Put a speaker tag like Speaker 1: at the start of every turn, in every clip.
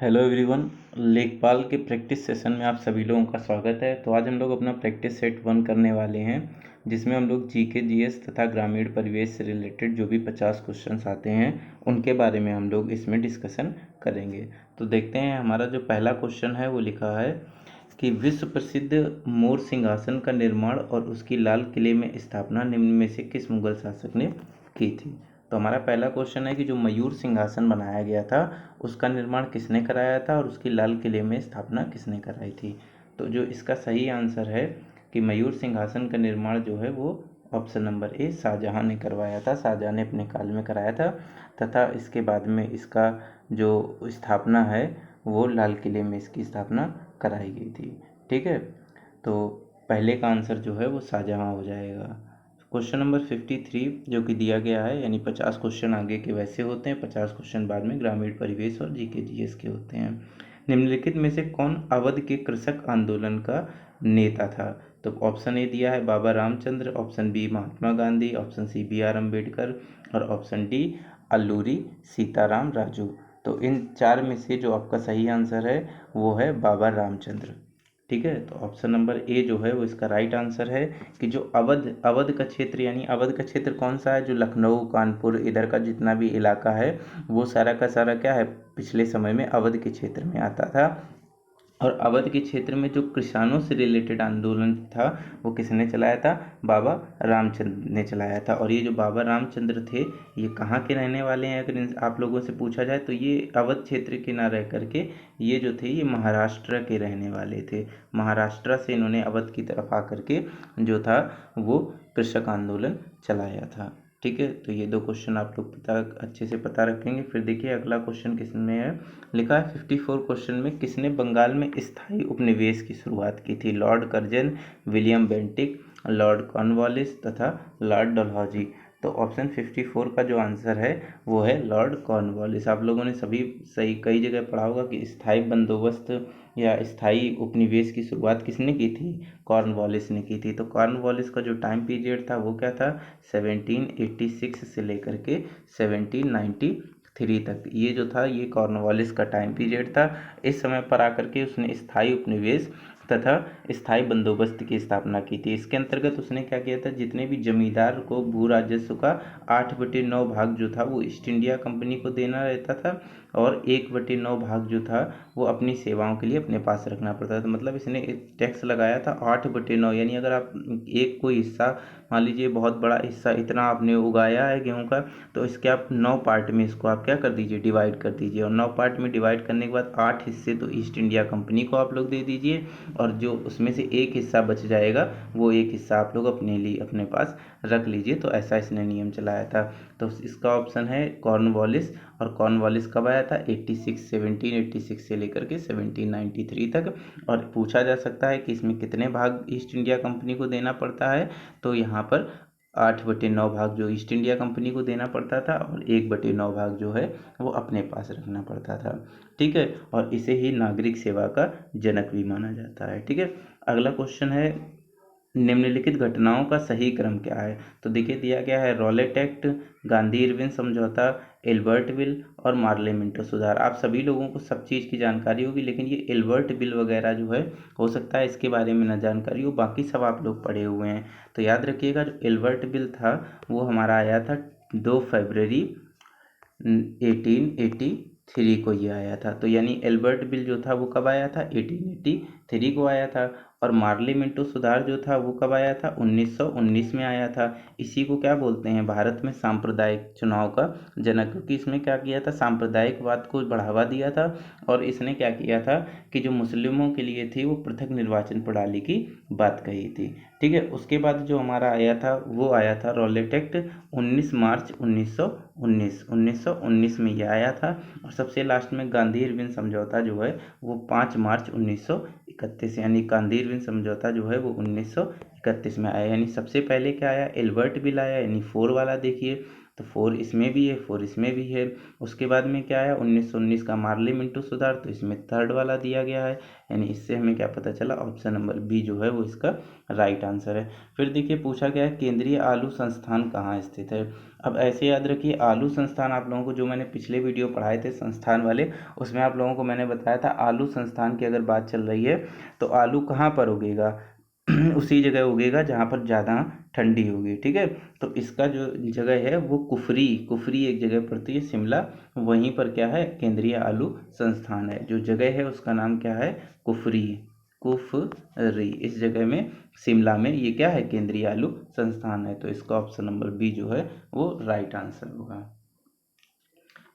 Speaker 1: Hello everyone. लेखपाल के practice session में आप सभी लोगों का स्वागत है। तो आज हम लोग अपना प्रैक्टिस सेट 1 करने वाले हैं, जिसमें हम लोग जीके जीएस तथा ग्रामीण परिवेश से रिलेटेड जो भी 50 क्वेश्चंस आते हैं उनके बारे में हम लोग इसमें डिस्कशन करेंगे। तो देखते हैं, हमारा जो पहला क्वेश्चन है वो लिखा है कि विश्व प्रसिद्ध मोर सिंहासन का निर्माण और उसकी लाल किले में स्थापना निम्न में से किस मुगल शासक ने की थी। तो हमारा पहला क्वेश्चन है कि जो मयूर सिंहासन बनाया गया था उसका निर्माण किसने कराया था और उसकी लाल किले में स्थापना किसने कराई थी। तो जो इसका सही आंसर है कि मयूर सिंहासन का निर्माण जो है वो ऑप्शन नंबर ए शाहजहां ने करवाया था। शाहजहां ने अपने काल में कराया था तथा इसके बाद में इसका जो स्थापना है वो लाल किले में इसकी स्थापना कराई गई थी। ठीक है, तो पहले का आंसर जो है वो शाहजहां हो जाएगा। क्वेश्चन नंबर 53 जो कि दिया गया है, यानी 50 क्वेश्चन आगे के वैसे होते हैं, 50 क्वेश्चन बाद में ग्रामीण परिवेश और जीके जीएस के होते हैं। निम्नलिखित में से कौन अवध के कृषक आंदोलन का नेता था। तो ऑप्शन ए दिया है Baba Ramchandra, option B Mahatma Gandhi, option C B R Ambedkar और ऑप्शन डी अल्लूरी सीताराम राजू। तो इन चार में से जो आपका सही आंसर है वो है बाबा रामचंद्र। ठीक है, तो ऑप्शन नंबर ए जो है वो इसका राइट आंसर है कि जो अवध अवध का क्षेत्र, यानी अवध का क्षेत्र कौन सा है, जो लखनऊ कानपुर इधर का जितना भी इलाका है वो सारा का सारा क्या है, पिछले समय में अवध के क्षेत्र में आता था। और अवध के क्षेत्र में जो किसानों से रिलेटेड आंदोलन था वो किसने चलाया था, बाबा रामचंद्र ने चलाया था। और ये जो बाबा रामचंद्र थे ये कहाँ के रहने वाले हैं, अगर आप लोगों से पूछा जाए तो ये अवध क्षेत्र के ना रह करके ये जो थे ये महाराष्ट्र के रहने वाले थे। महाराष्ट्र से इन्होंने अवध की तरफ आकर के जो था वो कृषक आंदोलन चलाया था। ठीक है, तो ये दो क्वेश्चन आप लोग अच्छे से पता रखेंगे। फिर देखिए अगला क्वेश्चन किसमें है, लिखा है 54 क्वेश्चन में किसने बंगाल में स्थायी उपनिवेश की शुरुआत की थी। Lord Curzon, William Bentinck, Lord Cornwallis तथा लॉर्ड डलहौजी। तो ऑप्शन 54 का जो आंसर है वो है लॉर्ड कॉर्नवालिस। आप लोगों ने सभी सही कई जगह पढ़ा होगा कि स्थायी बंदोबस्त या स्थायी उपनिवेश की शुरुआत किसने की थी, कॉर्नवालिस ने की थी। तो कॉर्नवालिस का जो टाइम पीरियड था वो क्या था, 1786 से लेकर के 1793 तक। ये जो था ये कॉर्नवालिस का टाइम पीरियड था। इस समय पर आकर के उसने स्थायी उपनिवेश तथा स्थायी बंदोबस्त की स्थापना की थी। इसके अंतर्गत उसने क्या किया था, जितने भी जमींदार को भू राजस्व का 8/9 भाग जो था वो ईस्ट इंडिया कंपनी को देना रहता था और 1/9 भाग जो था वो अपनी सेवाओं के लिए अपने पास रखना पड़ता था। मतलब इसने एक टैक्स लगाया था 8/9, यानी अगर आप एक कोई हिस्सा मान लीजिए बहुत बड़ा हिस्सा इतना आपने उगाया है गेहूं का, तो इसके आप 9 पार्ट में इसको आप क्या कर दीजिए, डिवाइड कर दीजिए। और 9 पार्ट में डिवाइड करने के बाद 8 हिस्से तो ईस्ट इंडिया कंपनी को आप लोग दे दीजिए और जो उसमें से एक हिस्सा बच जाएगा वो एक हिस्सा आप लोग अपने लिए अपने पास रख लीजिए। तो ऐसा इसने नियम चलाया था। तो इसका ऑप्शन है कॉर्नवालिस। और कॉर्नवालिस कब आया था, 1786 से लेकर के 1793 तक। और पूछा जा सकता है कि इसमें कितने भाग ईस्ट इंडिया कंपनी को देना पड़ता है, तो यहाँ पर 8/9 भाग जो ईस्ट इंडिया कंपनी को देना पड़ता था और 1/9 भाग जो है वो अपने पास रखना पड़ता था। ठीक है, और इसे ही नागरिक सेवा का जनक भी माना जाता है। ठीक है, अगला क्वेश्चन है निम्नलिखित घटनाओं का सही क्रम क्या है। तो देखिए दिया गया है रॉलेट एक्ट, गांधी इरविन समझौता, एल्बर्ट बिल और मार्ले मिंटो सुधार। आप सभी लोगों को सब चीज़ की जानकारी होगी, लेकिन ये एल्बर्ट बिल वगैरह जो है हो सकता है इसके बारे में न जानकारी हो, बाकी सब आप लोग पढ़े हुए हैं। तो याद रखिएगा जो एल्बर्ट बिल था वो हमारा आया था 2 फरवरी 1883 को ये आया था। तो यानी एल्बर्ट बिल जो था वो कब आया था, 1883 को आया था। और मार्ले मिंटो सुधार जो था वो कब आया था, 1919 में आया था। इसी को क्या बोलते हैं, भारत में सांप्रदायिक चुनाव का जनक, क्योंकि इसमें क्या किया था, सांप्रदायिकवाद को बढ़ावा दिया था। और इसने क्या किया था कि जो मुस्लिमों के लिए थी वो पृथक निर्वाचन प्रणाली की बात कही थी। ठीक है, उसके बाद जो हमारा आया था वो आया था रॉलेट एक्ट 19 मार्च 1919 में ये आया था। और सबसे लास्ट में गांधी इरविन समझौता जो है वो 5 मार्च 1931, यानी गांधी इरविन समझौता जो है वो 1931 में आया। यानी सबसे पहले क्या आया, एल्बर्ट बिल आया, यानी 4 वाला देखिए। तो 4 इसमें भी है, 4 इसमें भी है। उसके बाद में क्या है, 1919 का मार्ली मिंटू सुधार, तो इसमें थर्ड वाला दिया गया है, यानी इससे हमें क्या पता चला, ऑप्शन नंबर बी जो है वो इसका राइट आंसर है। फिर देखिए पूछा गया है केंद्रीय आलू संस्थान कहाँ स्थित है। अब ऐसे याद रखिए, आलू संस्थान आप लोगों को जो मैंने पिछले वीडियो पढ़ाए थे संस्थान वाले, उसमें आप लोगों को मैंने बताया था आलू संस्थान की अगर बात चल रही है तो आलू कहाँ पर उगेगा उसी जगह उगेगा जहाँ पर ज़्यादा ठंडी होगी, ठीक है। तो इसका जो जगह है वो कुफरी, कुफरी एक जगह पड़ती है शिमला, वहीं पर क्या है, केंद्रीय आलू संस्थान है। जो जगह है उसका नाम क्या है, कुफरी, कुफरी। इस जगह में शिमला में ये क्या है, केंद्रीय आलू संस्थान है। तो इसका ऑप्शन नंबर बी जो है वो राइट आंसर होगा,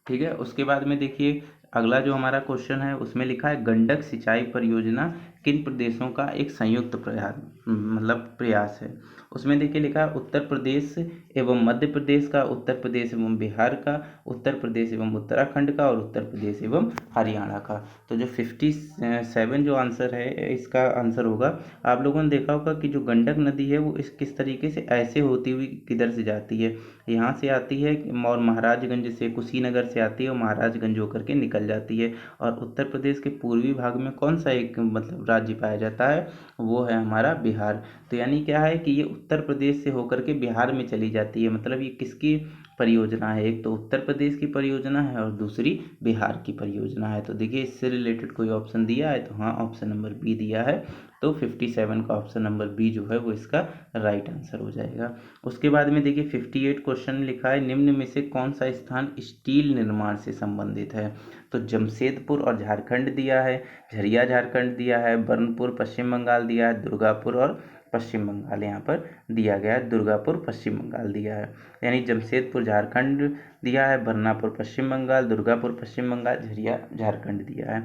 Speaker 1: ठीक है। उसके बाद में देखिए अगला जो हमारा क्वेश्चन है उसमें लिखा है गंडक सिंचाई परियोजना किन प्रदेशों का एक संयुक्त प्रयास, मतलब प्रयास है। उसमें देखिए लिखा है उत्तर प्रदेश एवं मध्य प्रदेश का, उत्तर प्रदेश एवं बिहार का, उत्तर प्रदेश एवं उत्तराखंड का, और उत्तर प्रदेश एवं हरियाणा का। तो जो 57 जो आंसर है इसका आंसर होगा। आप लोगों ने देखा होगा कि जो गंडक नदी है वो इस किस तरीके से ऐसे होती हुई किधर से जाती है, यहाँ से आती है और महाराजगंज से, कुशीनगर से आती है और महाराजगंज होकर के निकल जाती है। और उत्तर प्रदेश के पूर्वी भाग में कौन सा एक मतलब राज्य पाया जाता है, वो है हमारा बिहार। तो यानी क्या है कि ये उत्तर प्रदेश से होकर के बिहार में चली जाती है, मतलब ये किसकी परियोजना है, एक तो उत्तर प्रदेश की परियोजना है और दूसरी बिहार की परियोजना है। तो देखिए इससे रिलेटेड कोई ऑप्शन दिया है तो हाँ, ऑप्शन नंबर बी दिया है। तो 57 का ऑप्शन नंबर बी जो है वो इसका राइट आंसर हो जाएगा। उसके बाद में देखिए 58 क्वेश्चन लिखा है निम्न में से कौन सा स्थान स्टील निर्माण से संबंधित है। तो जमशेदपुर और झारखंड दिया है, झरिया झारखंड दिया है, बर्नपुर पश्चिम बंगाल दिया है, दुर्गापुर और पश्चिम बंगाल यहाँ पर दिया गया है, दुर्गापुर पश्चिम बंगाल दिया है। यानी जमशेदपुर झारखंड दिया है, बर्नापुर पश्चिम बंगाल, दुर्गापुर पश्चिम बंगाल, झरिया झारखंड दिया है।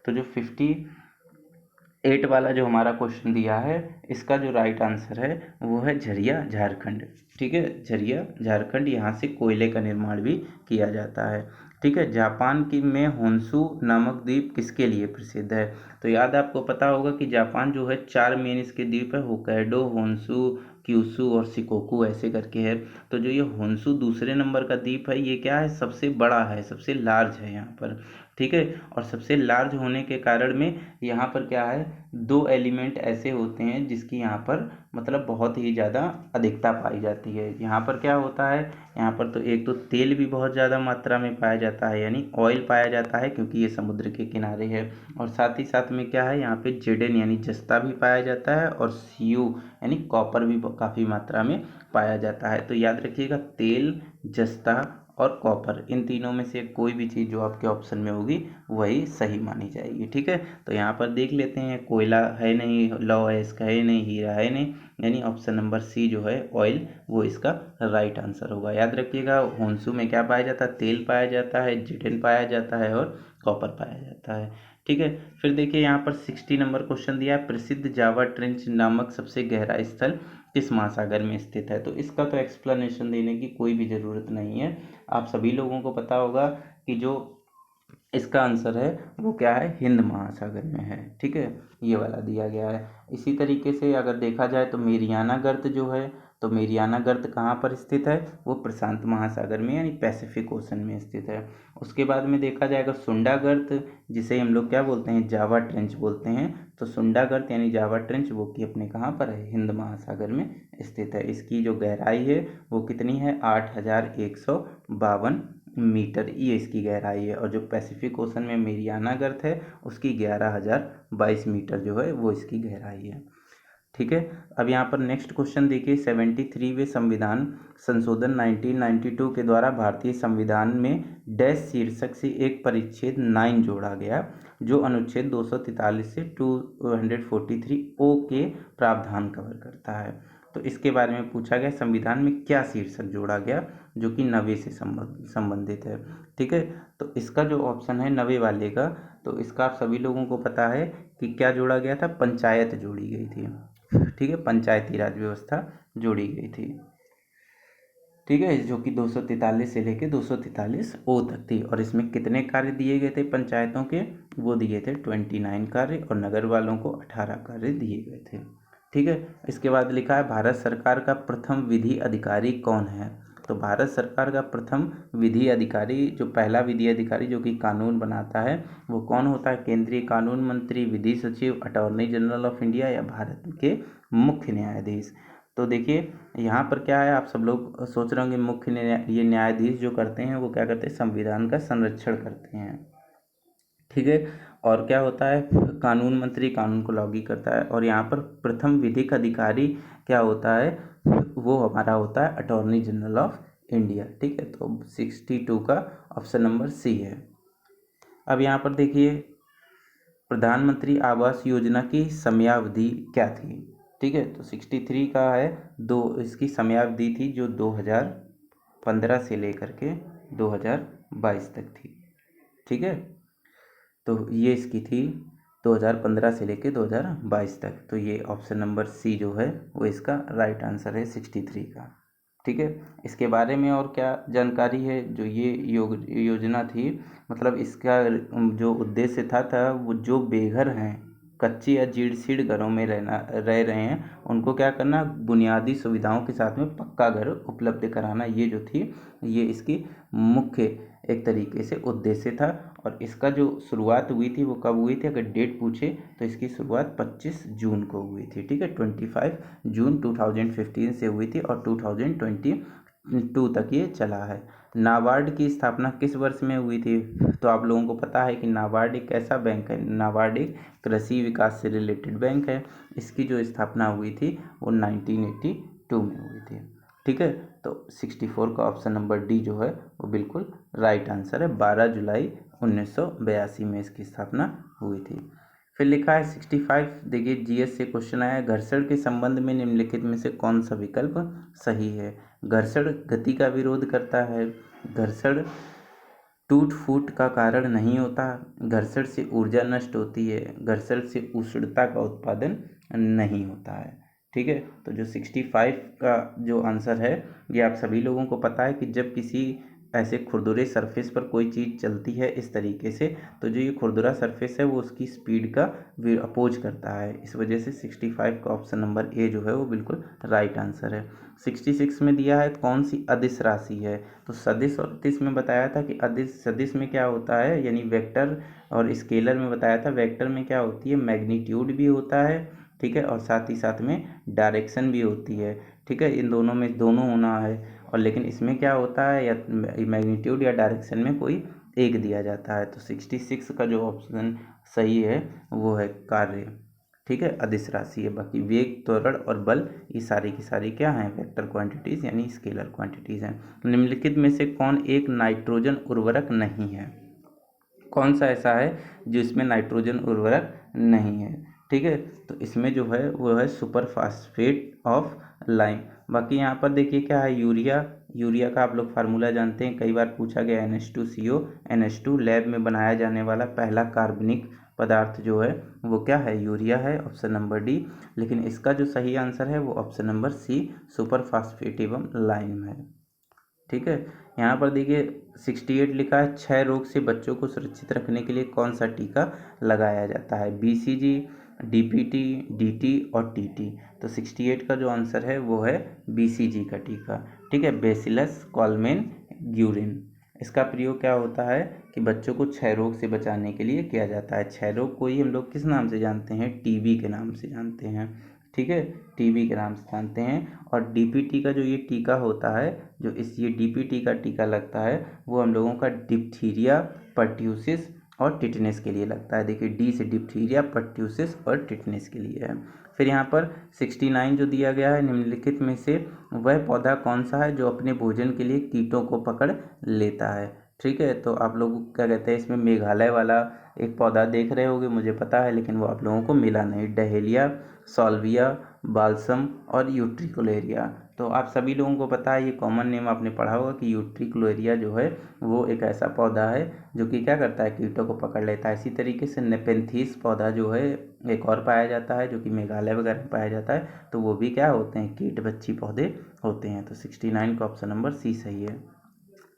Speaker 1: तो जो 58 वाला जो हमारा क्वेश्चन दिया है इसका जो राइट आंसर है वो है झरिया झारखंड, ठीक है। झरिया झारखंड, यहाँ से कोयले का निर्माण भी किया जाता है, ठीक है। जापान की में होन्शु नामक द्वीप किसके लिए प्रसिद्ध है। तो याद आपको पता होगा कि जापान जो है 4 मेन इसके द्वीप है, होक्काइडो, होन्शु, क्यूशु और शिकोकू ऐसे करके है। तो जो ये होन्शु दूसरे नंबर का द्वीप है ये क्या है, सबसे बड़ा है, सबसे लार्ज है यहाँ पर, ठीक है। और सबसे लार्ज होने के कारण में यहाँ पर क्या है, 2 एलिमेंट ऐसे होते हैं जिसकी यहाँ पर मतलब बहुत ही ज़्यादा अधिकता पाई जाती है। यहाँ पर क्या होता है, यहाँ पर तो एक तो तेल भी बहुत ज़्यादा मात्रा में पाया जाता है, यानी ऑयल पाया जाता है क्योंकि ये समुद्र के किनारे है। और साथ ही साथ में क्या है, यहाँ पे जेडन यानी जस्ता भी पाया जाता है, और सीयू यानी कॉपर भी काफ़ी मात्रा में पाया जाता है। तो याद रखिएगा तेल, जस्ता और कॉपर, इन तीनों में से कोई भी चीज़ जो आपके ऑप्शन में होगी वही सही मानी जाएगी, ठीक है। तो यहाँ पर देख लेते हैं, कोयला है नहीं, लौह अयस्क है नहीं, हीरा है नहीं, यानी ऑप्शन नंबर सी जो है ऑयल वो इसका राइट आंसर होगा। याद रखिएगा होन्शु में क्या पाया जाता है, तेल पाया जाता है, जिटेन पाया जाता है और कॉपर पाया जाता है, ठीक है। फिर देखिए यहाँ पर 60 नंबर क्वेश्चन दिया है प्रसिद्ध जावा ट्रेंच नामक सबसे गहरा स्थल किस महासागर में स्थित है। तो इसका तो एक्सप्लेनेशन देने की कोई भी ज़रूरत नहीं है, आप सभी लोगों को पता होगा कि जो इसका आंसर है वो क्या है, हिंद महासागर में है, ठीक है। ये वाला दिया गया है। इसी तरीके से अगर देखा जाए तो मेरियाना गर्त जो है, तो मेरियाना गर्त कहाँ पर स्थित है, वो प्रशांत महासागर में यानी पैसिफिक ओशन में स्थित है। उसके बाद में देखा जाएगा सुंडा गर्त, जिसे हम लोग क्या बोलते हैं, जावा ट्रेंच बोलते हैं। तो सुंडा गर्त यानी जावा ट्रेंच वो कि अपने कहाँ पर है, हिंद महासागर में स्थित है। इसकी जो गहराई है वो कितनी है, 8152 मीटर, ये इसकी गहराई है। और जो पैसिफिक ओशन में मेरियाना गर्त है उसकी 11,022 मीटर जो है वो इसकी गहराई है, ठीक है। अब यहाँ पर नेक्स्ट क्वेश्चन देखिए 73वें संविधान संशोधन 1992 के द्वारा भारतीय संविधान में डैश शीर्षक से एक परिच्छेद 9 जोड़ा गया जो अनुच्छेद 243 से 243 ओ के प्रावधान कवर करता है। तो इसके बारे में पूछा गया संविधान में क्या शीर्षक जोड़ा गया जो कि 90 से संबंधित है, ठीक है। तो इसका जो ऑप्शन है 90 वाले का, तो इसका आप सभी लोगों को पता है कि क्या जोड़ा गया था, पंचायत जोड़ी गई थी, ठीक है, पंचायती राज व्यवस्था जोड़ी गई थी, ठीक है, जो कि 243 से लेके 243 ओ तक थी। और इसमें कितने कार्य दिए गए थे पंचायतों के, वो दिए थे 29 कार्य, और नगर वालों को 18 कार्य दिए गए थे, ठीक है। इसके बाद लिखा है भारत सरकार का प्रथम विधि अधिकारी कौन है। तो भारत सरकार का प्रथम विधि अधिकारी, जो पहला विधि अधिकारी जो कि कानून बनाता है, वो कौन होता है? केंद्रीय कानून मंत्री, विधि सचिव, अटॉर्नी जनरल ऑफ इंडिया या भारत के मुख्य न्यायाधीश। तो देखिए यहाँ पर क्या है, आप सब लोग सोच रहे होंगे ये न्यायाधीश जो करते हैं वो क्या करते हैं? संविधान का संरक्षण करते हैं, ठीक है। और क्या होता है? कानून मंत्री कानून को लागू करता है। और यहाँ पर प्रथम विधिक अधिकारी क्या होता है? वो हमारा होता है अटॉर्नी जनरल ऑफ इंडिया, ठीक है। तो 62 का ऑप्शन नंबर सी है। अब यहाँ पर देखिए प्रधानमंत्री आवास योजना की समयावधि क्या थी, ठीक है। तो 63 का है, इसकी समयावधि थी जो 2015 से लेकर के 2022 तक थी, ठीक है। तो ये इसकी थी 2015 से लेकर 2022 तक। तो ये ऑप्शन नंबर सी जो है वो इसका राइट आंसर है 63 का, ठीक है। इसके बारे में और क्या जानकारी है? जो ये योजना थी, मतलब इसका जो उद्देश्य था वो जो बेघर हैं, कच्ची या जीर्ण घरों में रह रहे हैं, उनको क्या करना? बुनियादी सुविधाओं के साथ में पक्का घर उपलब्ध कराना। ये जो थी ये इसकी मुख्य एक तरीके से उद्देश्य था। और इसका जो शुरुआत हुई थी वो कब हुई थी? अगर डेट पूछे तो इसकी शुरुआत 25 जून को हुई थी, ठीक है। 25 जून 2015 से हुई थी और 2022 तक ये चला है। नाबार्ड की स्थापना किस वर्ष में हुई थी? तो आप लोगों को पता है कि नाबार्ड एक ऐसा बैंक है, नाबार्ड एक कृषि विकास से रिलेटेड बैंक है। इसकी जो स्थापना हुई थी वो 1982 में हुई थी, ठीक है। तो 64 का ऑप्शन नंबर डी जो है वो बिल्कुल राइट आंसर है। 12 जुलाई 1982 में इसकी स्थापना हुई थी। फिर लिखा है 65, देखिए जीएस से क्वेश्चन आया, घर्षण के संबंध में निम्नलिखित में से कौन सा विकल्प सही है? घर्षण गति का विरोध करता है, घर्षण टूट फूट का कारण नहीं होता, घर्षण से ऊर्जा नष्ट होती है, घर्षण से उष्णता का उत्पादन नहीं होता है, ठीक है। तो जो 65 का जो आंसर है ये आप सभी लोगों को पता है कि जब किसी ऐसे खुरदुरे सरफेस पर कोई चीज़ चलती है इस तरीके से, तो जो ये खुरदुरा सरफेस है वो उसकी स्पीड का अपोज करता है। इस वजह से 65 का ऑप्शन नंबर ए जो है वो बिल्कुल राइट आंसर है। 66 में दिया है कौन सी अदिश राशि है? तो सदिश और अदिश में बताया था कि सदिश में क्या होता है, यानी वेक्टर, और स्केलर में बताया था वेक्टर में क्या होती है? मैग्नीट्यूड भी होता है, ठीक है, और साथ ही साथ में डायरेक्शन भी होती है, ठीक है। इन दोनों में दोनों होना है। और लेकिन इसमें क्या होता है, या मैग्नीट्यूड या डायरेक्शन में कोई एक दिया जाता है। तो 66 का जो ऑप्शन सही है वो है कार्य, ठीक है, अदिश राशि है। बाकी वेग, त्वरण और बल ये सारी की सारी क्या हैं? वेक्टर क्वांटिटीज़ यानी स्केलर क्वांटिटीज़ हैं। निम्नलिखित में से कौन एक नाइट्रोजन उर्वरक नहीं है? कौन सा ऐसा है जो इसमें नाइट्रोजन उर्वरक नहीं है, ठीक है। तो इसमें जो है वो है सुपर फास्फेट ऑफ लाइम। बाकी यहाँ पर देखिए क्या है, यूरिया का आप लोग फार्मूला जानते हैं, कई बार पूछा गया NH2CO। NH2 लैब में बनाया जाने वाला पहला कार्बनिक पदार्थ जो है वो क्या है? यूरिया है, ऑप्शन नंबर डी। लेकिन इसका जो सही आंसर है वो option number C, super phosphate एवं लाइम है, ठीक है। यहाँ पर देखिए 68 लिखा है, क्षय रोग से बच्चों को सुरक्षित रखने के लिए कौन सा टीका लगाया जाता है? BCG, DPT, DT और TT। तो 68 का जो आंसर है वो है BCG का टीका, ठीक है, बेसिलस कॉलमेन ग्यूरिन। इसका प्रयोग क्या होता है कि बच्चों को क्षय रोग से बचाने के लिए किया जाता है। क्षय रोग को ही हम लोग किस नाम से जानते हैं? TB के नाम से जानते हैं, ठीक है, TB के नाम से जानते हैं। और DPT का जो ये टीका होता है, जो ये DPT का टीका लगता है वो हम लोगों का डिप्थीरिया, पर्ट्यूसिस और टिटनेस के लिए लगता है। देखिए डी से डिप्थीरिया, पर्ट्यूसिस और टिटनेस के लिए है। फिर यहाँ पर 69 जो दिया गया है, निम्नलिखित में से वह पौधा कौन सा है जो अपने भोजन के लिए कीटों को पकड़ लेता है? ठीक है, तो आप लोग क्या कहते हैं, इसमें मेघालय वाला एक पौधा देख रहे होगे, मुझे पता है, लेकिन वो आप लोगों को मिला नहीं। डहेलिया, सॉल्विया, बाल्सम और यूट्रिकुलेरिया। तो आप सभी लोगों को पता है, ये कॉमन नेम आपने पढ़ा होगा कि यूट्रिकुलेरिया जो है वो एक ऐसा पौधा है जो कि क्या करता है, कीटों को पकड़ लेता है। इसी तरीके से नेपेंथीस पौधा जो है एक और पाया जाता है जो कि मेघालय वगैरह में पाया जाता है, तो वो भी क्या होते हैं, कीट बच्ची पौधे होते हैं। तो 69 का ऑप्शन नंबर सी सही है।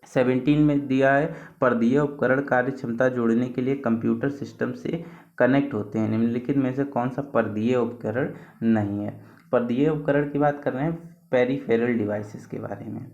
Speaker 1: 17 में दिया है, परदीय उपकरण कार्य क्षमता जोड़ने के लिए कंप्यूटर सिस्टम से कनेक्ट होते हैं। निम्नलिखित में से कौन सा परदीय उपकरण नहीं है? परदीय उपकरण की बात कर रहे हैं पेरिफेरल डिवाइसेस के बारे में,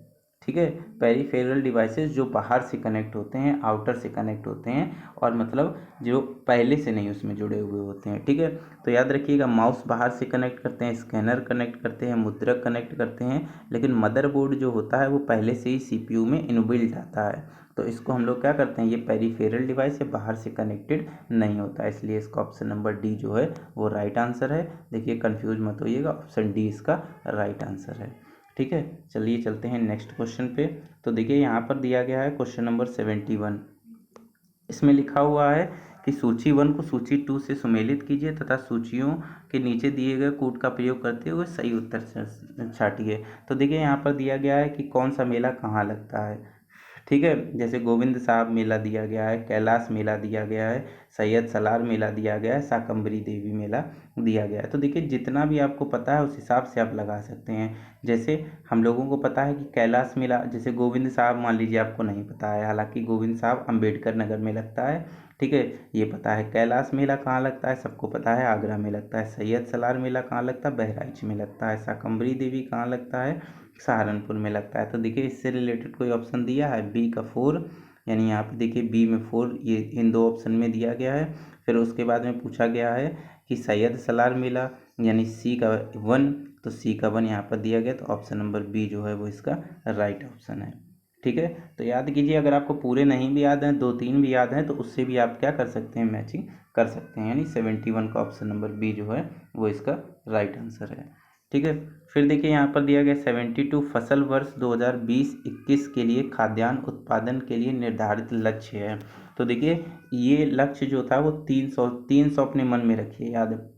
Speaker 1: ठीक है। पेरिफेरल डिवाइसेस जो बाहर से कनेक्ट होते हैं, आउटर से कनेक्ट होते हैं, और मतलब जो पहले से नहीं उसमें जुड़े हुए होते हैं। ठीक है, तो याद रखिएगा, माउस बाहर से कनेक्ट करते हैं, स्कैनर कनेक्ट करते हैं, मुद्रक कनेक्ट करते हैं, लेकिन मदरबोर्ड जो होता है वो पहले से ही सीपीयू में इनबिल्ट आता है। तो इसको हम लोग क्या करते हैं, ये पेरिफेरल डिवाइस या बाहर से कनेक्टेड नहीं होता है, इसलिए इसका ऑप्शन नंबर डी जो है वो राइट आंसर है। देखिए कंफ्यूज मत होइएगा, ऑप्शन डी इसका राइट आंसर है। ठीक है, चलिए चलते हैं नेक्स्ट क्वेश्चन पे। तो देखिए यहाँ पर दिया गया है क्वेश्चन नंबर 71। इसमें लिखा हुआ है कि सूची 1 को सूची 2 से सुमेलित कीजिए तथा सूचियों के नीचे दिए गए कोड का प्रयोग करते हुए सही उत्तर छाटिए। तो देखिए यहाँ पर दिया गया है कि कौन सा मेला कहाँ लगता है। ठीक है, जैसे गोविंद साहब मेला दिया गया है, कैलाश मेला दिया गया है, सैयद सलार मेला दिया गया है, शाकंभरी देवी मेला दिया गया है। तो देखिए जितना भी आपको पता है उस हिसाब से आप लगा सकते हैं। जैसे हम लोगों को पता है कि कैलाश मेला, जैसे गोविंद साहब मान लीजिए आपको नहीं पता है, हालांकि गोविंद साहब अम्बेडकर नगर में लगता है। ठीक है, ये पता है। कैलाश मेला कहाँ लगता है सबको पता है, आगरा में लगता है। सैयद सलार मेला कहाँ लगता है, बहराइच में लगता है। शाकंभरी देवी कहाँ लगता है, सहारनपुर में लगता है। तो देखिए इससे रिलेटेड कोई ऑप्शन दिया है, बी का 4, यानी यहाँ पे देखिए बी में 4 ये इन दो ऑप्शन में दिया गया है। फिर उसके बाद में पूछा गया है कि सैयद सलार मेला, यानी सी का 1, तो सी का 1 यहाँ पर दिया गया, तो ऑप्शन नंबर बी जो है वो इसका राइट ऑप्शन है। ठीक है, तो याद कीजिए, अगर आपको पूरे नहीं भी याद हैं, 2-3 भी याद हैं, तो उससे भी आप क्या कर सकते हैं, मैचिंग कर सकते हैं। यानी 71 का ऑप्शन नंबर बी जो है वो इसका राइट आंसर है। ठीक है, फिर देखिए यहाँ पर दिया गया 72 फसल वर्ष 2020-21 के लिए खाद्यान्न उत्पादन के लिए निर्धारित लक्ष्य है। तो देखिए ये लक्ष्य जो था वो 300 अपने मन में रखिए, याद है।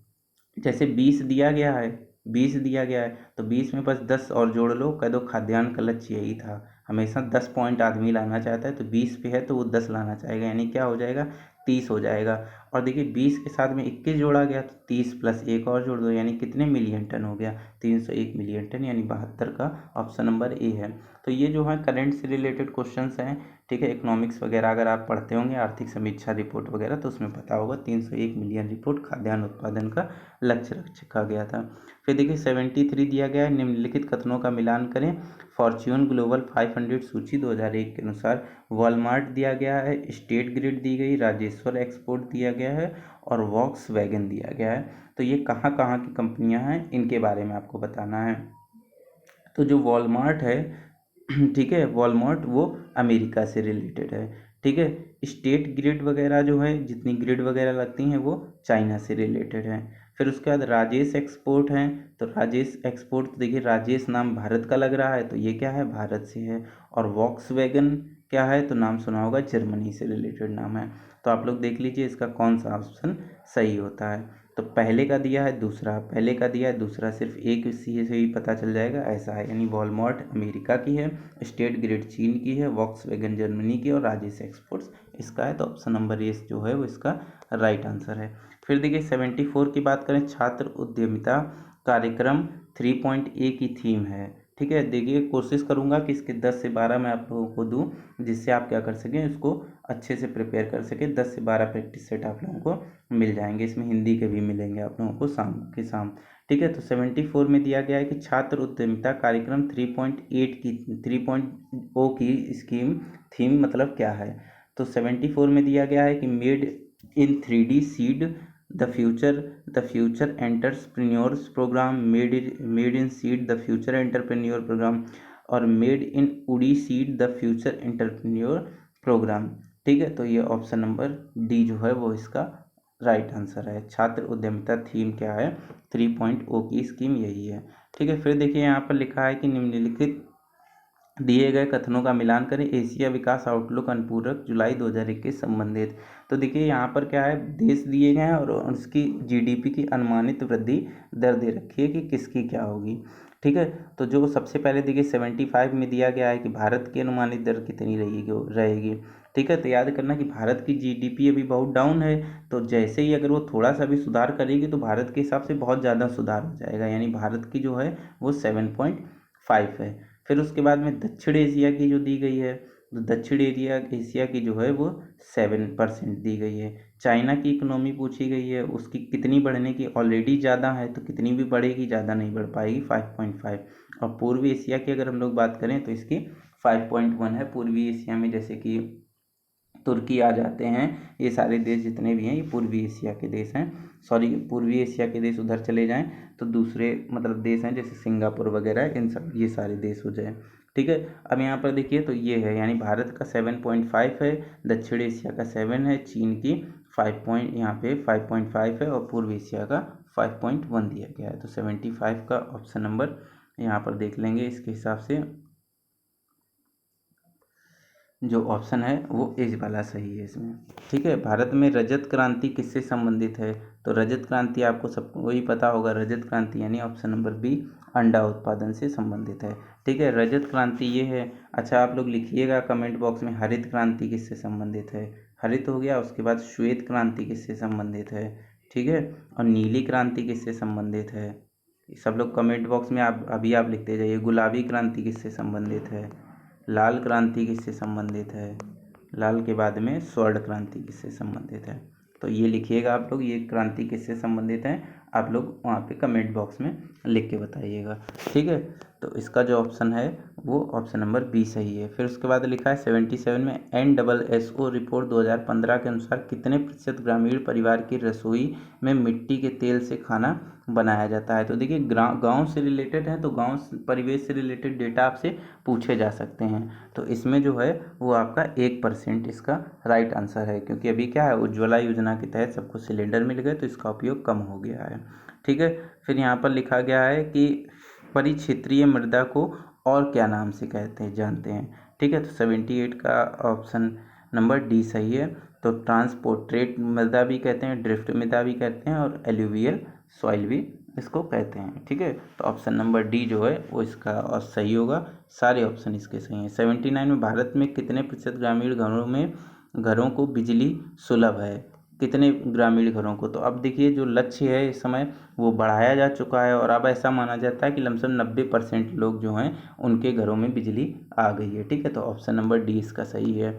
Speaker 1: जैसे 20 दिया गया है, 20 दिया गया है, तो 20 में बस 10 और जोड़ लो, कह दो खाद्यान्न का लक्ष्य यही था। हमेशा 10 पॉइंट आदमी लाना चाहता है, तो 20 पे है तो वो 10 लाना चाहेगा, यानी क्या हो जाएगा, 30 हो जाएगा। और देखिए 20 के साथ में 21 जोड़ा गया, तो 30 प्लस 1 और जोड़ दो, यानी कितने मिलियन टन हो गया, 301 मिलियन टन, यानी 72 का ऑप्शन नंबर ए है। तो ये जो है करंट से रिलेटेड क्वेश्चंस हैं। ठीक है, इकोनॉमिक्स वगैरह अगर आप पढ़ते होंगे, आर्थिक समीक्षा रिपोर्ट वगैरह, तो उसमें पता होगा 301 मिलियन रिपोर्ट खाद्यान्न उत्पादन का लक्ष्य रखा गया था। फिर देखिए 73 दिया गया है, निम्नलिखित कथनों का मिलान करें। फॉर्च्यून ग्लोबल 500 सूची 2001 के अनुसार। वॉलमार्ट दिया गया है, स्टेट ग्रिड दी गई, राजेश्वर एक्सपोर्ट दिया गया है, और वॉक्स वैगन दिया गया है। तो ये कहाँ कहाँ की कंपनियां हैं, इनके बारे में आपको बताना है। तो जो वॉलमार्ट है, ठीक है, वॉलमार्ट वो अमेरिका से रिलेटेड है। ठीक है, स्टेट ग्रिड वगैरह जो है, जितनी ग्रिड वगैरह लगती हैं वो चाइना से रिलेटेड है। फिर उसके बाद राजेश एक्सपोर्ट हैं, तो राजेश एक्सपोर्ट, तो देखिए राजेश नाम भारत का लग रहा है, तो ये क्या है, भारत से है। और वॉक्स वैगन क्या है, तो नाम सुना होगा, जर्मनी से रिलेटेड नाम है। तो आप लोग देख लीजिए इसका कौन सा ऑप्शन सही होता है। तो पहले का दिया है, दूसरा, पहले का दिया है, दूसरा, सिर्फ एक सी से ही पता चल जाएगा, ऐसा है। यानी वॉलमार्ट अमेरिका की है, स्टेट ग्रिड चीन की है, वॉक्सवैगन जर्मनी की, और राजेश एक्सपोर्ट्स इसका है। तो ऑप्शन नंबर ए जो है वो इसका राइट आंसर है। फिर देखिए 74 की बात करें, छात्र उद्यमिता कार्यक्रम 3.A की थीम है। ठीक है, देखिए कोशिश करूंगा कि इसके 10 से 12 मैं आप लोगों को दूं, जिससे आप क्या कर सकें, इसको अच्छे से प्रिपेयर कर सकें। 10 से 12 प्रैक्टिस सेट आप लोगों को मिल जाएंगे, इसमें हिंदी के भी मिलेंगे आप लोगों को शाम के शाम। ठीक है, तो 74 में दिया गया है कि छात्र उद्यमिता कार्यक्रम 3.0 की स्कीम थीम मतलब क्या है। तो 74 में दिया गया है कि made in 3D seed the future entrepreneurs programme, made in seed the future entrepreneur programme, और मेड इन उड़ी seed the future entrepreneur programme. ठीक है, तो ये ऑप्शन नंबर डी जो है वो इसका राइट आंसर है। छात्र उद्यमिता थीम क्या है, 3.0 की स्कीम यही है। ठीक है, फिर देखिए यहाँ पर लिखा है कि निम्नलिखित दिए गए कथनों का मिलान करें। एशिया विकास आउटलुक अनुपूरक जुलाई 2021 संबंधित। तो देखिए यहाँ पर क्या है, देश दिए गए हैं और उसकी जीडीपी की अनुमानित वृद्धि दर दे रखी है कि किसकी क्या होगी। ठीक है, तो जो सबसे पहले देखिए 75 में दिया गया है कि भारत की अनुमानित दर कितनी रहेगी। ठीक है, तो याद करना कि भारत की जीडीपी अभी बहुत डाउन है, तो जैसे ही अगर वो थोड़ा सा भी सुधार करेगी तो भारत के हिसाब से बहुत ज़्यादा सुधार हो जाएगा, यानी भारत की जो है वो 7.5 है। फिर उसके बाद में दक्षिण एशिया की जो दी गई है, तो दक्षिण एशिया की जो है वो 7% दी गई है। चाइना की इकोनॉमी पूछी गई है, उसकी कितनी बढ़ने की, ऑलरेडी ज़्यादा है तो कितनी भी बढ़ेगी, ज़्यादा नहीं बढ़ पाएगी, 5.5। और पूर्वी एशिया की अगर हम लोग बात करें तो इसकी 5.1 है। पूर्वी एशिया में जैसे कि तुर्की आ जाते हैं, ये सारे देश जितने भी हैं ये पूर्वी एशिया के देश हैं। सॉरी, पूर्वी एशिया के देश उधर चले जाएं तो दूसरे मतलब देश हैं जैसे सिंगापुर वगैरह, इन सब ये सारे देश हो जाए। ठीक है, अब यहाँ पर देखिए तो ये है, यानी भारत का 7.5 है, दक्षिण एशिया का 7 है, चीन की 5.5 है और पूर्व एशिया का 5.1 दिया गया है। तो 75 का ऑप्शन नंबर यहाँ पर देख लेंगे, इसके हिसाब से जो ऑप्शन है वो एज वाला सही है इसमें। ठीक है, भारत में रजत क्रांति किससे संबंधित है? तो रजत क्रांति आपको सबको ही पता होगा, रजत क्रांति यानी ऑप्शन नंबर बी अंडा उत्पादन से संबंधित है। ठीक है, रजत क्रांति ये है। अच्छा, आप लोग लिखिएगा कमेंट बॉक्स में हरित क्रांति किससे संबंधित है। हरित हो गया, उसके बाद श्वेत क्रांति किससे संबंधित है। ठीक है, और नीली क्रांति किससे संबंधित है। सब लोग कमेंट बॉक्स में आप लिखते जाइए। गुलाबी क्रांति किससे संबंधित है। लाल क्रांति किससे संबंधित है। लाल के बाद में स्वर्ण क्रांति किससे संबंधित है। तो ये लिखिएगा आप लोग, ये क्रांति किससे संबंधित है, आप लोग वहाँ पे कमेंट बॉक्स में लिख के बताइएगा। ठीक है, तो इसका जो ऑप्शन है वो ऑप्शन नंबर बी सही है। फिर उसके बाद लिखा है 77 में NSSO रिपोर्ट 2015 के अनुसार कितने प्रतिशत ग्रामीण परिवार की रसोई में मिट्टी के तेल से खाना बनाया जाता है। तो देखिए गांव से रिलेटेड है, तो गांव परिवेश से रिलेटेड डेटा आपसे पूछे जा सकते हैं। तो इसमें जो है वो आपका 1% इसका राइट आंसर है, क्योंकि अभी क्या है, उज्ज्वला योजना के तहत सबको सिलेंडर मिल गए तो इसका उपयोग कम हो गया है। ठीक है, फिर यहाँ पर लिखा गया है कि परिक्षेत्रीय मृदा को और क्या नाम से कहते हैं, जानते हैं। ठीक है, तो 78 का ऑप्शन नंबर डी सही है। तो ट्रांसपोर्टेट मृदा भी कहते हैं, ड्रिफ्ट मृदा भी कहते हैं और एल्यूवियल सॉइल भी इसको कहते हैं। ठीक है, तो ऑप्शन नंबर डी जो है वो इसका और सही होगा। सारे ऑप्शन इसके सही हैं। 79 में भारत में कितने प्रतिशत ग्रामीण घरों को बिजली सुलभ है। कितने ग्रामीण घरों को, तो अब देखिए जो लक्ष्य है इस समय वो बढ़ाया जा चुका है और अब ऐसा माना जाता है कि लमसम 90% लोग जो हैं उनके घरों में बिजली आ गई है। ठीक है, तो ऑप्शन नंबर डी इसका सही है।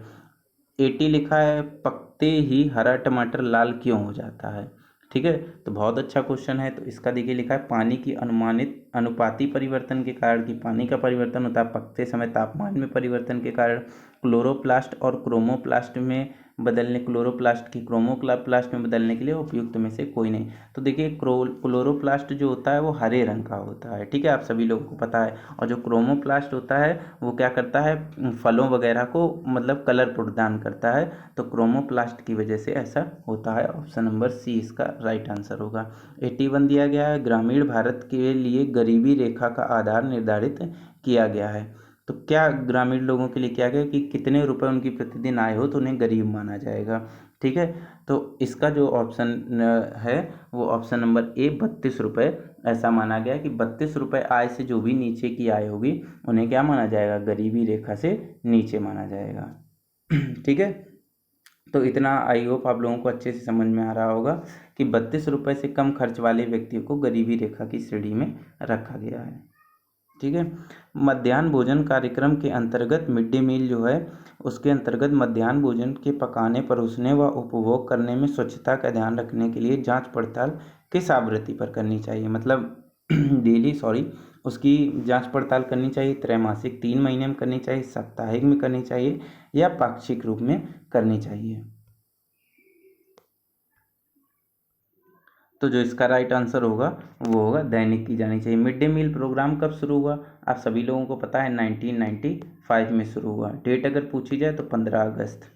Speaker 1: 80 लिखा है पकते ही हरा टमाटर लाल क्यों हो जाता है। ठीक है, तो बहुत अच्छा क्वेश्चन है। तो इसका देखिए लिखा है पानी की अनुमानित अनुपाती परिवर्तन के कारण, कि पानी का परिवर्तन होता है पकते समय तापमान में परिवर्तन के कारण, क्लोरोप्लास्ट और क्रोमोप्लास्ट में बदलने, क्लोरोप्लास्ट की क्रोमोप्लास्ट में बदलने के लिए उपयुक्त में से कोई नहीं। तो देखिए क्लोरोप्लास्ट जो होता है वो हरे रंग का होता है। ठीक है, आप सभी लोगों को पता है। और जो क्रोमोप्लास्ट होता है वो क्या करता है, फलों वगैरह को मतलब कलर प्रदान करता है। तो क्रोमोप्लास्ट की वजह से ऐसा होता है। ऑप्शन नंबर सी इसका राइट आंसर होगा। 81 दिया गया है ग्रामीण भारत के लिए गरीबी रेखा का आधार निर्धारित किया गया है। तो क्या ग्रामीण लोगों के लिए क्या गया कि कितने रुपए उनकी प्रतिदिन आय हो तो उन्हें गरीब माना जाएगा। ठीक है, तो इसका जो ऑप्शन है वो ऑप्शन नंबर ए 32 रुपये ऐसा माना गया कि 32 रुपये आय से जो भी नीचे की आय होगी उन्हें क्या माना जाएगा, गरीबी रेखा से नीचे माना जाएगा। ठीक है, तो इतना आई होप आप लोगों को अच्छे से समझ में आ रहा होगा कि 32 रुपये से कम खर्च वाले व्यक्तियों को गरीबी रेखा की श्रेणी में रखा गया है। ठीक है, मध्याह्न भोजन कार्यक्रम के अंतर्गत मिड डे मील जो है उसके अंतर्गत मध्याह्न भोजन के पकाने, परोसने व उपभोग करने में स्वच्छता का ध्यान रखने के लिए जांच पड़ताल किस आवृत्ति पर करनी चाहिए। मतलब डेली उसकी जांच पड़ताल करनी चाहिए त्रैमासिक 3 महीने में करनी चाहिए, साप्ताहिक में करनी चाहिए या पाक्षिक रूप में करनी चाहिए। तो जो इसका राइट आंसर होगा वो होगा दैनिक की जानी चाहिए। मिड डे मील प्रोग्राम कब शुरू हुआ, आप सभी लोगों को पता है 1995 में शुरू हुआ। डेट अगर पूछी जाए तो 15 अगस्त।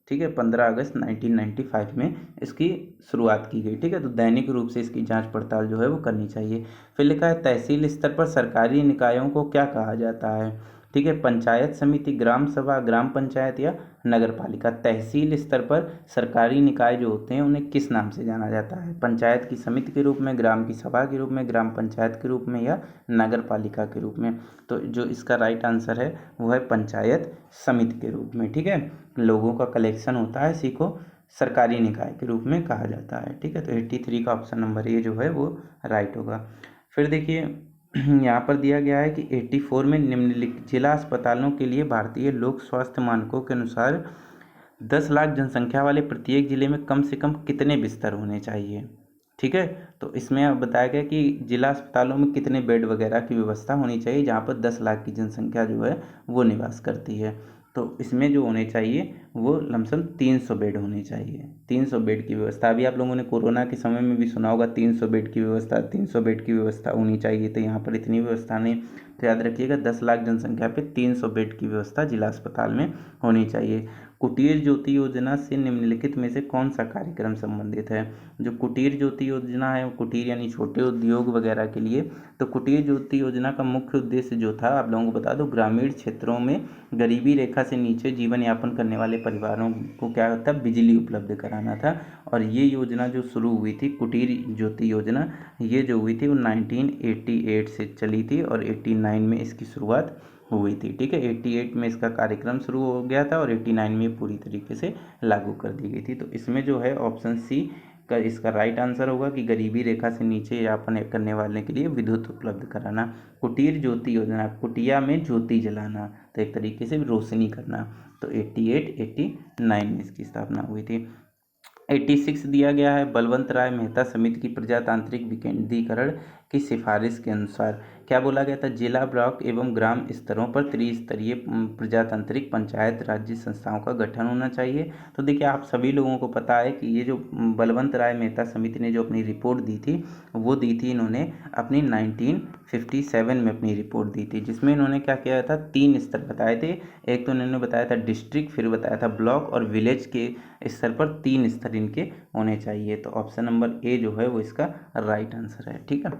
Speaker 1: ठीक है, 15 अगस्त 1995 में इसकी शुरुआत की गई। ठीक है, तो दैनिक रूप से इसकी जांच पड़ताल जो है वो करनी चाहिए। फिर लिखा है तहसील स्तर पर सरकारी निकायों को क्या कहा जाता है। ठीक है, पंचायत समिति, ग्राम सभा, ग्राम पंचायत या नगर पालिका। तहसील स्तर पर सरकारी निकाय जो होते हैं उन्हें किस नाम से जाना जाता है, पंचायत की समिति के रूप में, ग्राम की सभा के रूप में, ग्राम पंचायत के रूप में या नगर पालिका के रूप में। तो जो इसका राइट आंसर है वो है पंचायत समिति के रूप में। ठीक है, लोगों का कलेक्शन होता है, इसी को सरकारी निकाय के रूप में कहा जाता है। ठीक है, तो 83 का ऑप्शन नंबर ए जो है वो राइट होगा। फिर देखिए यहाँ पर दिया गया है कि 84 में निम्नलिखित जिला अस्पतालों के लिए भारतीय लोक स्वास्थ्य मानकों के अनुसार 10 लाख जनसंख्या वाले प्रत्येक जिले में कम से कम कितने बिस्तर होने चाहिए। ठीक है। तो इसमें अब बताया गया कि जिला अस्पतालों में कितने बेड वगैरह की व्यवस्था होनी चाहिए जहाँ पर 10 लाख की जनसंख्या जो है वो निवास करती है। तो इसमें जो होने चाहिए वो लमसम 300 बेड होने चाहिए। 300 बेड की व्यवस्था, अभी आप लोगों ने कोरोना के समय में भी सुना होगा 300 बेड की व्यवस्था, 300 बेड की व्यवस्था होनी चाहिए। तो यहाँ पर इतनी व्यवस्था नहीं, तो याद रखिएगा 10 लाख जनसंख्या पे 300 बेड की व्यवस्था जिला अस्पताल में होनी चाहिए। कुटीर ज्योति योजना से निम्नलिखित में से कौन सा कार्यक्रम संबंधित है? जो कुटीर ज्योति योजना है, कुटीर यानी छोटे उद्योग वगैरह के लिए, तो कुटीर ज्योति योजना का मुख्य उद्देश्य जो था आप लोगों को बता दो, ग्रामीण क्षेत्रों में गरीबी रेखा से नीचे जीवन यापन करने वाले परिवारों को क्या होता है, बिजली उपलब्ध कराना था। और ये योजना जो शुरू हुई थी, कुटीर ज्योति योजना, ये जो हुई थी वो 1988 से चली थी और 89 में इसकी शुरुआत हुई थी। ठीक है, 88 में इसका कार्यक्रम शुरू हो गया था और 89 में पूरी तरीके से लागू कर दी गई थी। तो इसमें जो है ऑप्शन सी का इसका राइट आंसर होगा कि गरीबी रेखा से नीचे यापन करने वाले के लिए विद्युत उपलब्ध कराना। कुटीर ज्योति योजना, कुटिया में ज्योति जलाना, तो एक तरीके से रोशनी करना। तो 89 में इसकी स्थापना हुई थी। 86 दिया गया है, बलवंत राय मेहता समिति की प्रजातांत्रिक विकेंद्रीकरण की सिफारिश के अनुसार क्या बोला गया था? जिला, ब्लॉक एवं ग्राम स्तरों पर त्रिस्तरीय प्रजातांत्रिक पंचायत राज्य संस्थाओं का गठन होना चाहिए। तो देखिए, आप सभी लोगों को पता है कि ये जो बलवंत राय मेहता समिति ने जो अपनी रिपोर्ट दी थी, वो दी थी इन्होंने अपनी 1957 में अपनी रिपोर्ट दी थी, जिसमें इन्होंने क्या किया था, 3 स्तर बताए थे। एक तो इन्होंने बताया था डिस्ट्रिक्ट, फिर बताया था ब्लॉक, और विलेज के स्तर पर 3 स्तर इनके होने चाहिए। तो ऑप्शन नंबर ए जो है वो इसका राइट आंसर है। ठीक है,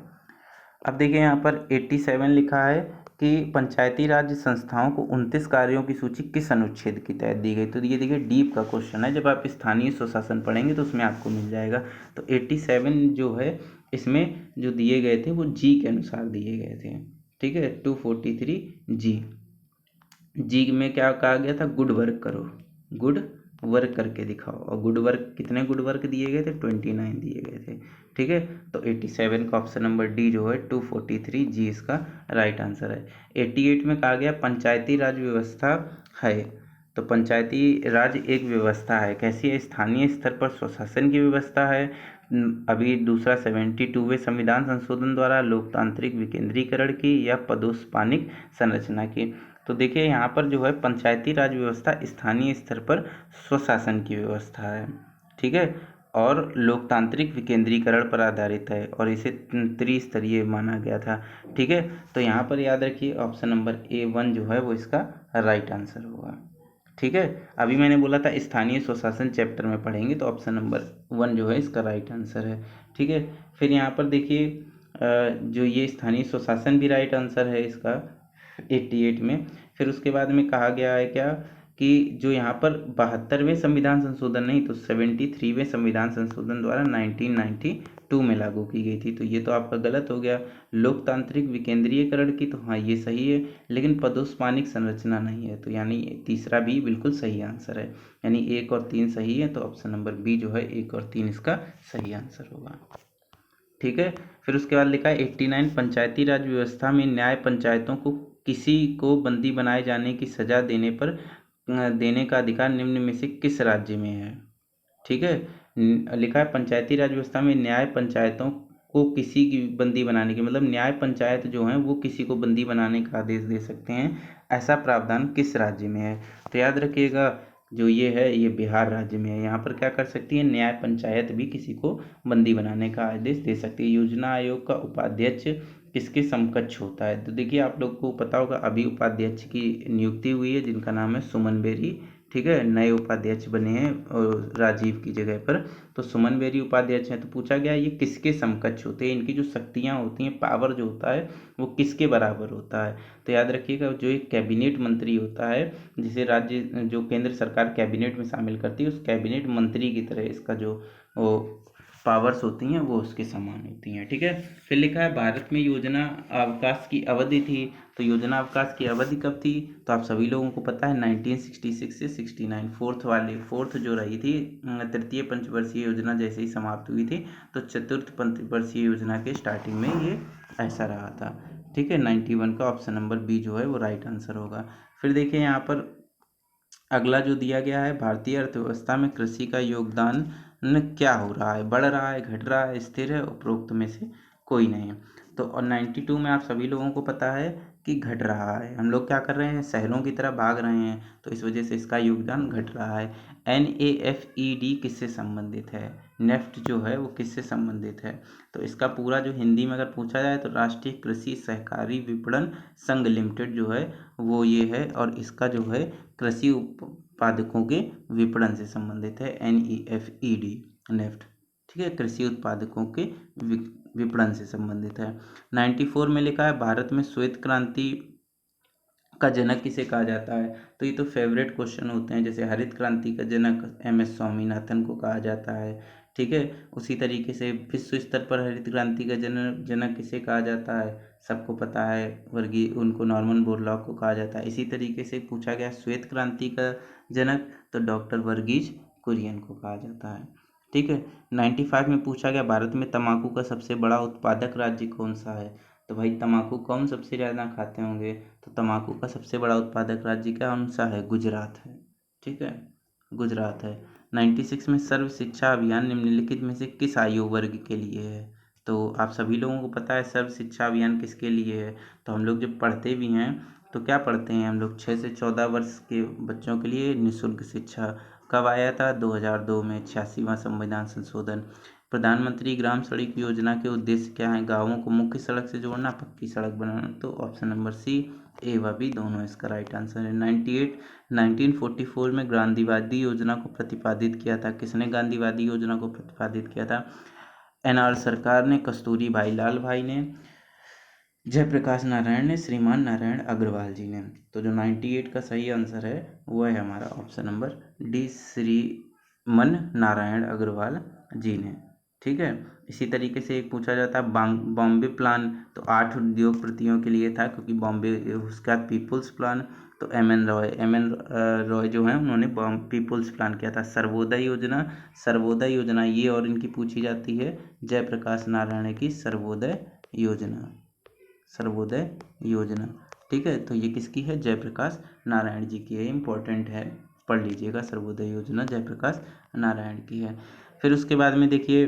Speaker 1: अब देखिए यहाँ पर 87 लिखा है कि पंचायती राज संस्थाओं को 29 कार्यों की सूची किस अनुच्छेद के तहत दी गई? तो ये देखिए डीप का क्वेश्चन है, जब आप स्थानीय स्वशासन पढ़ेंगे तो उसमें आपको मिल जाएगा। तो 87 जो है इसमें जो दिए गए थे वो जी के अनुसार दिए गए थे। ठीक है, 243 जी में क्या कहा गया था? गुड वर्क करो, गुड वर्क करके दिखाओ। और गुड वर्क, कितने गुड वर्क दिए गए थे? 29 दिए गए थे। ठीक है, तो 87 का ऑप्शन नंबर डी जो है 243 जी इसका राइट आंसर है। 88 में कहा गया पंचायती राज व्यवस्था है। तो पंचायती राज एक व्यवस्था है, कैसी है? स्थानीय स्तर पर स्वशासन की व्यवस्था है। अभी दूसरा 72वें संविधान संशोधन द्वारा लोकतांत्रिक विकेंद्रीकरण की या पदोस्पानिक संरचना की। तो देखिए यहाँ पर जो है पंचायती राज व्यवस्था स्थानीय स्तर पर स्वशासन की व्यवस्था है। ठीक है, और लोकतांत्रिक विकेंद्रीकरण पर आधारित है और इसे त्रिस्तरीय माना गया था। ठीक है, तो यहाँ पर याद रखिए ऑप्शन नंबर A1 जो है वो इसका राइट आंसर होगा। ठीक है, अभी मैंने बोला था स्थानीय स्वशासन चैप्टर में पढ़ेंगे, तो ऑप्शन नंबर 1 जो है इसका राइट आंसर है। ठीक है, फिर यहाँ पर देखिए जो ये स्थानीय स्वशासन भी राइट आंसर है इसका 88 में। फिर उसके बाद में कहा गया है क्या कि जो यहाँ पर 72वें संविधान संशोधन नहीं तो 73वें संविधान संशोधन द्वारा 1992 में लागू की गई थी। तो ये तो आपका गलत हो गया। लोकतांत्रिक विकेंद्रीकरण की, तो हाँ ये सही है, लेकिन पदोस्पानिक संरचना नहीं है। तो यानी तीसरा भी बिल्कुल सही आंसर है, यानी 1 और 3 सही है। तो ऑप्शन नंबर बी जो है 1 और 3 इसका सही आंसर होगा। ठीक है, फिर उसके बाद लिखा है 89 पंचायती राज व्यवस्था में न्याय पंचायतों को किसी को बंदी बनाए जाने की सजा देने का अधिकार निम्न में से किस राज्य में है? ठीक है, लिखा है पंचायती राज व्यवस्था में न्याय पंचायतों को किसी की बंदी बनाने की, मतलब न्याय पंचायत जो है वो किसी को बंदी बनाने का आदेश दे सकते हैं, ऐसा प्रावधान किस राज्य में है? तो याद रखिएगा जो ये है ये बिहार राज्य में है। यहाँ पर क्या कर सकती है? न्याय पंचायत भी किसी को बंदी बनाने का आदेश दे सकती है। योजना आयोग का उपाध्यक्ष किसके समकक्ष होता है? तो देखिए आप लोग को पता होगा अभी उपाध्यक्ष की नियुक्ति हुई है जिनका नाम है सुमन बेरी। ठीक है, नए उपाध्यक्ष बने हैं और राजीव की जगह पर, तो सुमन बेरी उपाध्यक्ष हैं। तो पूछा गया ये किसके समकक्ष होते हैं, इनकी जो शक्तियाँ होती हैं, पावर जो होता है वो किसके बराबर होता है? तो याद रखिएगा जो एक कैबिनेट मंत्री होता है, जिसे राज्य जो केंद्र सरकार कैबिनेट में शामिल करती है, उस कैबिनेट मंत्री की तरह इसका जो वो पावर्स होती हैं वो उसके समान होती हैं। ठीक है, फिर लिखा है भारत में योजना अवकाश की अवधि थी। तो योजना अवकाश की अवधि कब थी? तो आप सभी लोगों को पता है 1966 से 69, फोर्थ जो रही थी, तृतीय पंचवर्षीय योजना जैसे ही समाप्त हुई थी, तो चतुर्थ पंचवर्षीय योजना के स्टार्टिंग में ये ऐसा रहा था। ठीक है, 91 का ऑप्शन नंबर बी जो है वो राइट आंसर होगा। फिर देखिए यहाँ पर अगला जो दिया गया है, भारतीय अर्थव्यवस्था में कृषि का योगदान में क्या हो रहा है, बढ़ रहा है, घट रहा है, स्थिर है, उपरोक्त में से कोई नहीं है। तो और 92 में आप सभी लोगों को पता है कि घट रहा है। हम लोग क्या कर रहे हैं, शहरों की तरफ भाग रहे हैं, तो इस वजह से इसका योगदान घट रहा है। NAFED किससे संबंधित है, नेफ्ट जो है वो किससे संबंधित है, तो इसका पूरा जो हिंदी में अगर पूछा जाए तो राष्ट्रीय कृषि सहकारी विपणन संघ लिमिटेड जो है वो ये है, और इसका जो है कृषि उत्पादकों के विपणन से संबंधित है, NEFED, नेफ्ट। ठीक है, कृषि उत्पादकों के विपणन से संबंधित है। 94 में लिखा है भारत में श्वेत क्रांति का जनक किसे कहा जाता है, तो ये तो फेवरेट क्वेश्चन होते हैं। जैसे हरित क्रांति का जनक MS स्वामीनाथन को कहा जाता है। ठीक है, उसी तरीके से विश्व स्तर पर हरित क्रांति का जनक किसे कहा जाता है, सबको पता है, उनको नॉर्मन बोरलॉग को कहा जाता है। इसी तरीके से पूछा गया श्वेत क्रांति का जनक, तो डॉक्टर वर्गीज कुरियन को कहा जाता है। ठीक है, 95 में पूछा गया भारत में तंबाकू का सबसे बड़ा उत्पादक राज्य कौन सा है, तो भाई तंबाकू कौन सबसे ज़्यादा खाते होंगे, तो तंबाकू का सबसे बड़ा उत्पादक राज्य कौन सा है, गुजरात है। ठीक है, गुजरात है। 96 में सर्व शिक्षा अभियान निम्नलिखित में से किस आयु वर्ग के लिए है, तो आप सभी लोगों को पता है सर्व शिक्षा अभियान किसके लिए है। तो हम लोग जब पढ़ते भी हैं तो क्या पढ़ते हैं हम लोग, 6 से 14 वर्ष के बच्चों के लिए निःशुल्क शिक्षा। कब आया था, 2002 में, 86वां संविधान संशोधन। प्रधानमंत्री ग्राम सड़क योजना के उद्देश्य क्या है, गाँवों को मुख्य सड़क से जोड़ना, पक्की सड़क बनाना, तो ऑप्शन नंबर सी, ए व बी दोनों इसका राइट आंसर है। 1944 में गांधीवादी योजना को प्रतिपादित किया था, किसने गांधीवादी योजना को प्रतिपादित किया था, NR सरकार ने, कस्तूरी भाई लाल भाई ने, जयप्रकाश नारायण ने, श्रीमान नारायण अग्रवाल जी ने। तो जो 98 का सही आंसर है वो है हमारा option number D, Shriman Narayan Agarwal जी ने। ठीक है, इसी तरीके से एक पूछा जाता है बॉम्बे प्लान, तो 8 उद्योगपतियों के लिए था, क्योंकि बॉम्बे उसका पीपुल्स प्लान, तो एम एन रॉय जो हैं उन्होंने पीपुल्स प्लान किया था। सर्वोदय योजना ये और इनकी पूछी जाती है, जयप्रकाश नारायण की सर्वोदय योजना। ठीक है, तो ये किसकी है, जयप्रकाश नारायण जी की है, इम्पोर्टेंट है, पढ़ लीजिएगा, सर्वोदय योजना जयप्रकाश नारायण की है। फिर उसके बाद में देखिए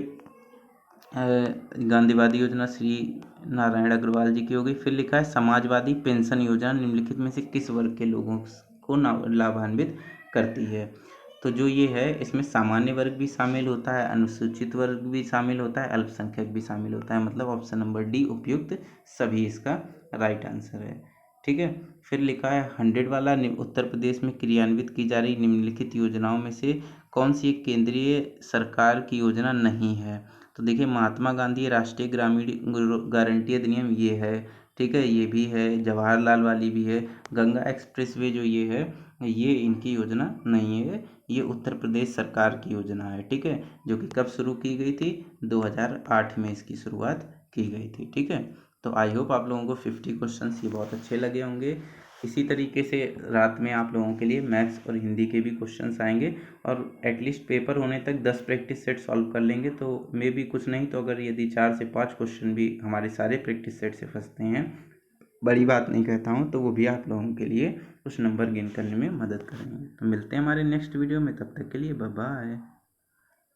Speaker 1: गांधीवादी योजना श्री नारायण अग्रवाल जी की हो गई। फिर लिखा है समाजवादी पेंशन योजना निम्नलिखित में से किस वर्ग के लोगों को लाभान्वित करती है, तो जो ये है इसमें सामान्य वर्ग भी शामिल होता है, अनुसूचित वर्ग भी शामिल होता है, अल्पसंख्यक भी शामिल होता है, मतलब ऑप्शन नंबर डी उपयुक्त सभी इसका राइट आंसर है। ठीक है, फिर लिखा है 100 वाला, उत्तर प्रदेश में क्रियान्वित की जा रही निम्नलिखित योजनाओं में से कौन सी एक केंद्रीय सरकार की योजना नहीं है, तो देखिए महात्मा गांधी राष्ट्रीय ग्रामीण गारंटी अधिनियम ये है। ठीक है, ये भी है, जवाहरलाल वाली भी है, गंगा एक्सप्रेसवे जो ये है ये इनकी योजना नहीं है, ये उत्तर प्रदेश सरकार की योजना है। ठीक है, जो कि कब शुरू की गई थी, 2008 में इसकी शुरुआत की गई थी। ठीक है, तो आई होप आप लोगों को 50 क्वेश्चंस ये बहुत अच्छे लगे होंगे। इसी तरीके से रात में आप लोगों के लिए मैथ्स और हिंदी के भी क्वेश्चंस आएंगे, और एटलीस्ट पेपर होने तक 10 प्रैक्टिस सेट सॉल्व कर लेंगे तो मे भी कुछ नहीं तो अगर यदि 4 से 5 क्वेश्चन भी हमारे सारे प्रैक्टिस सेट से फंसते हैं, बड़ी बात नहीं कहता हूँ, तो वो भी आप लोगों के लिए कुछ नंबर गेन करने में मदद करेंगे। तो मिलते हैं हमारे नेक्स्ट वीडियो में, तब तक के लिए बाय बाय।